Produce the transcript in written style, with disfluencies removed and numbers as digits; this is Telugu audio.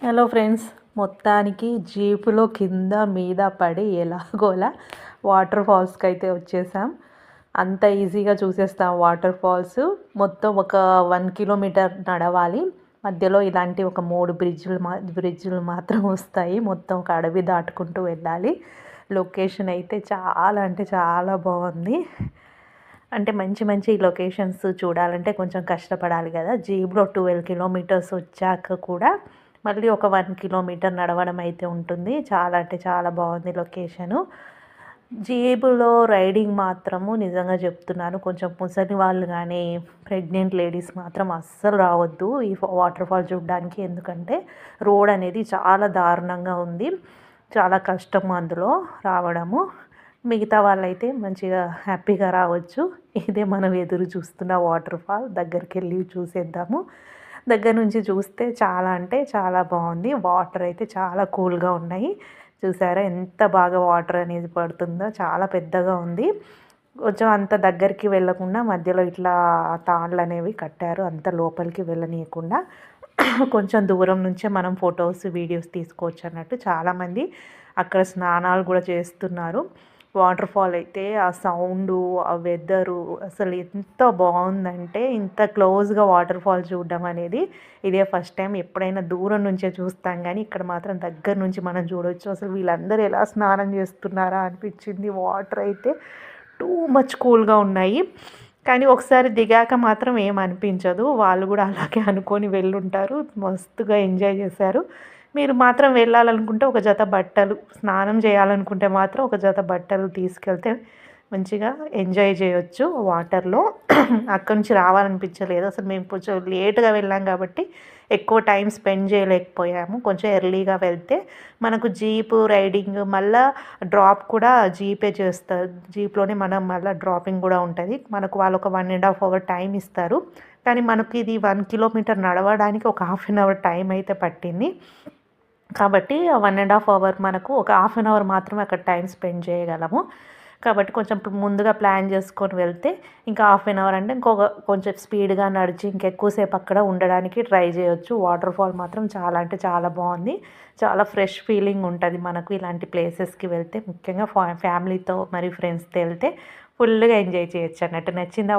హలో ఫ్రెండ్స్, మొత్తానికి జీపులో కింద మీద పడి ఎలాగోలా వాటర్ ఫాల్స్కి అయితే వచ్చేసాం. అంత ఈజీగా చూసేస్తాం వాటర్ ఫాల్స్. మొత్తం ఒక 1 కిలోమీటర్ నడవాలి. మధ్యలో ఇలాంటి ఒక 3 బ్రిడ్జులు మాత్రం వస్తాయి. మొత్తం ఒక అడవి దాటుకుంటూ వెళ్ళాలి. లొకేషన్ అయితే చాలా అంటే చాలా బాగుంది. అంటే మంచి మంచి లొకేషన్స్ చూడాలంటే కొంచెం కష్టపడాలి కదా. జీప్లో 12 కిలోమీటర్స్ వచ్చాక కూడా మళ్ళీ ఒక 1 కిలోమీటర్ నడవడం అయితే ఉంటుంది. చాలా అంటే చాలా బాగుంది లొకేషను. జీబులో రైడింగ్ మాత్రము నిజంగా చెప్తున్నాను, కొంచెం ముసలి వాళ్ళు కానీ ప్రెగ్నెంట్ లేడీస్ మాత్రం అస్సలు రావద్దు ఈ వాటర్ ఫాల్ చూడడానికి. ఎందుకంటే రోడ్ అనేది చాలా దారుణంగా ఉంది, చాలా కష్టం అందులో రావడము. మిగతా వాళ్ళైతే మంచిగా హ్యాపీగా రావచ్చు. ఇదే మనం ఎదురు చూస్తున్న వాటర్ ఫాల్. దగ్గరికి వెళ్ళి చూసేద్దాము. దగ్గర నుంచి చూస్తే చాలా అంటే చాలా బాగుంది. వాటర్ అయితే చాలా కూల్గా ఉన్నాయి. చూసారా ఎంత బాగా వాటర్ అనేది పడుతుందో. చాలా పెద్దగా ఉంది. కొంచెం అంత దగ్గరికి వెళ్ళకుండా మధ్యలో ఇట్లా తాళ్ళు అనేవి కట్టారు, అంత లోపలికి వెళ్ళనీయకుండా. కొంచెం దూరం నుంచే మనం ఫొటోస్ వీడియోస్ తీసుకోవచ్చు అన్నట్టు. చాలామంది అక్కడ స్నానాలు కూడా చేస్తున్నారు. వాటర్ ఫాల్ అయితే ఆ సౌండు, ఆ వెదరు అసలు ఎంత బాగుందంటే, ఇంత క్లోజ్గా వాటర్ ఫాల్ చూడడం అనేది ఇదే ఫస్ట్ టైం. ఎప్పుడైనా దూరం నుంచే చూస్తాం కానీ ఇక్కడ మాత్రం దగ్గర నుంచి మనం చూడవచ్చు. అసలు వీళ్ళందరూ ఎలా స్నానం చేస్తున్నారా అనిపించింది. వాటర్ అయితే టూ మచ్ కూల్గా ఉన్నాయి. కానీ ఒకసారి దిగాక మాత్రం ఏమనిపించదు. వాళ్ళు కూడా అలాగే అనుకొని వెళ్ళుంటారు. మస్తుగా ఎంజాయ్ చేశారు. మీరు మాత్రం వెళ్ళాలనుకుంటే ఒక జత బట్టలు, స్నానం చేయాలనుకుంటే మాత్రం ఒక జత బట్టలు తీసుకెళ్తే మంచిగా ఎంజాయ్ చేయొచ్చు వాటర్లో. అక్కడి నుంచి రావాలనిపించలేదు. అసలు మేము కొంచెం లేట్గా వెళ్ళాం కాబట్టి ఎక్కువ టైం స్పెండ్ చేయలేకపోయాము. కొంచెం ఎర్లీగా వెళ్తే మనకు జీప్ రైడింగ్, మళ్ళీ డ్రాప్ కూడా జీపే చేస్తారు. జీప్లోనే మనం మళ్ళీ డ్రాపింగ్ కూడా ఉంటుంది. మనకు వాళ్ళు ఒక 1.5 అవర్ టైం ఇస్తారు. కానీ మనకి ఇది 1 కిలోమీటర్ నడవడానికి ఒక 1/2 అవర్ టైం అయితే పట్టింది. కాబట్టి 1.5 అవర్ మనకు ఒక 1/2 అవర్ మాత్రమే అక్కడ టైం స్పెండ్ చేయగలము. కాబట్టి కొంచెం ముందుగా ప్లాన్ చేసుకొని వెళ్తే ఇంకా 1/2 అవర్ అంటే కొంచెం స్పీడ్గా నడిచి ఇంకెక్కువసేపు అక్కడ ఉండడానికి ట్రై చేయొచ్చు. వాటర్ ఫాల్ మాత్రం చాలా అంటే చాలా బాగుంది. చాలా ఫ్రెష్ ఫీలింగ్ ఉంటుంది మనకు ఇలాంటి ప్లేసెస్కి వెళ్తే. ముఖ్యంగా ఫ్యామిలీతో మరి ఫ్రెండ్స్తో వెళ్తే ఫుల్గా ఎంజాయ్ చేయొచ్చు అన్నట్టు. నచ్చిందా?